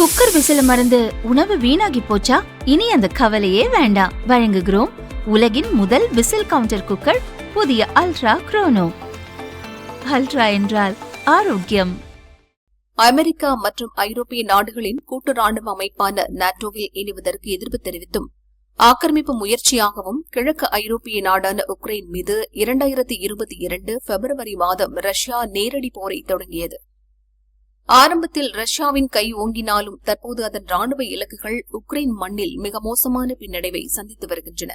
Cooker விசில மறந்து உணவு வீணாகி போச்சா? இனி அந்த கவலையே வேண்டாம். வழங்குகிறோம் உலகின் முதல் விசில் கவுண்டர் குக்கர், புதிய அல்ட்ரா குரோனோ. அல்ட்ரா என்றால் ஆரோக்கியம். அமெரிக்கா மற்றும் ஐரோப்பிய நாடுகளின் கூட்டு ராணுவ அமைப்பான நாட்டோவில் இணைவதற்கு எதிர்ப்பு தெரிவித்தும் ஆக்கிரமிப்பு முயற்சியாகவும் கிழக்கு ஐரோப்பிய நாடான உக்ரைன் மீது 2022 பிப்ரவரி மாதம் ரஷ்யா நேரடி போரை தொடங்கியது. ஆரம்பத்தில் ரஷ்யாவின் கை ஓங்கினாலும் தற்போது அதன் ராணுவ இலக்குகள் உக்ரைன் மண்ணில் மிக மோசமான பின்னடைவை சந்தித்து வருகின்றன.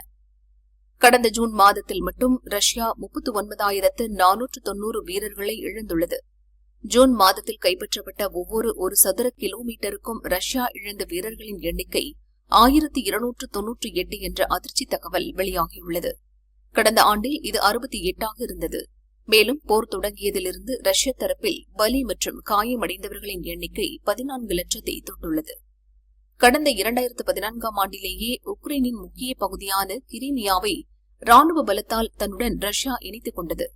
கடந்த ஜூன் மாதத்தில் மட்டும் ரஷ்யா 39,490 வீரர்களை இழந்துள்ளது. ஜூன் மாதத்தில் கைப்பற்றப்பட்ட ஒவ்வொரு 1 சதுர கிலோமீட்டருக்கும் ரஷ்யா இழந்த வீரர்களின் எண்ணிக்கை 1298 என்ற அதிர்ச்சி தகவல் வெளியாகியுள்ளது. கடந்த ஆண்டில் இது 68 இருந்தது. மேலும் போர் தொடங்கியதிலிருந்து ரஷ்ய தரப்பில் பலி மற்றும் காயமடைந்தவர்களின் எண்ணிக்கை 14 லட்சத்தை தொட்டுள்ளது. கடந்த 2014 ஆண்டிலேயே உக்ரைனின் முக்கிய பகுதியான கிரீமியாவை ராணுவ பலத்தால் தன்னுடன் ரஷ்யா இணைத்துக் கொண்டது.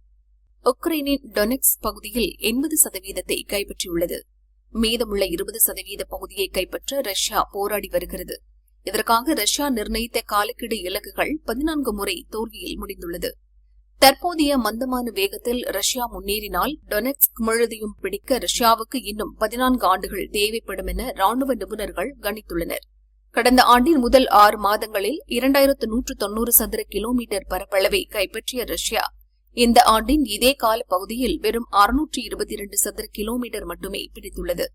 உக்ரைனின் டொனெட்ஸ்க் பகுதியில் 80% கைப்பற்றியுள்ளது. மீதமுள்ள 20% பகுதியை கைப்பற்ற ரஷ்யா போராடி வருகிறது. இதற்காக ரஷ்யா நிர்ணயித்த காலக்கெடு இலக்குகள் 14 முறை தோல்வியில் முடிந்துள்ளது. தற்போதைய மந்தமான வேகத்தில் ரஷ்யா முன்னேறினால் டொனெட்ஸ்க் முழுதையும் பிடிக்க ரஷ்யாவுக்கு இன்னும் 14 ஆண்டுகள் தேவைப்படும் என ராணுவ நிபுணர்கள் கணித்துள்ளனர். கடந்த ஆண்டின் முதல் 6 மாதங்களில் 2190 சதுர கிலோமீட்டர் பரப்பளவை கைப்பற்றிய ரஷ்யா இந்த ஆண்டின் இதே கால பகுதியில் வெறும் 622 சதுர கிலோமீட்டர் மட்டுமே பிடித்துள்ளது.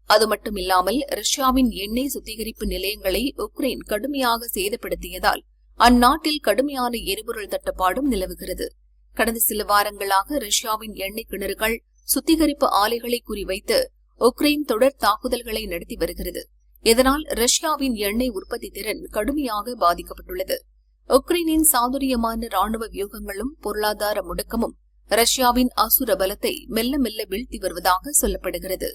அது மட்டுமில்லாமல் ரஷ்யாவின் எண்ணெய் சுத்திகரிப்பு நிலையங்களை உக்ரைன் கடுமையாக சேதப்படுத்தியதால் அந்நாட்டில் கடுமையான எரிபொருள் தட்டுப்பாடும் நிலவுகிறது. கடந்த சில வாரங்களாக ரஷ்யாவின் எண்ணெய் கிணறுகள், சுத்திகரிப்பு ஆலைகளை குறிவைத்து உக்ரைன் தொடர் தாக்குதல்களை நடத்தி வருகிறது. இதனால் ரஷ்யாவின் எண்ணெய் உற்பத்தி திறன் கடுமையாக பாதிக்கப்பட்டுள்ளது. உக்ரைனின் சாதுரியமான ராணுவ வியூகங்களும் பொருளாதார முடக்கமும் ரஷ்யாவின் அசுர பலத்தை மெல்ல மெல்ல வீழ்த்தி வருவதாக சொல்லப்படுகிறது.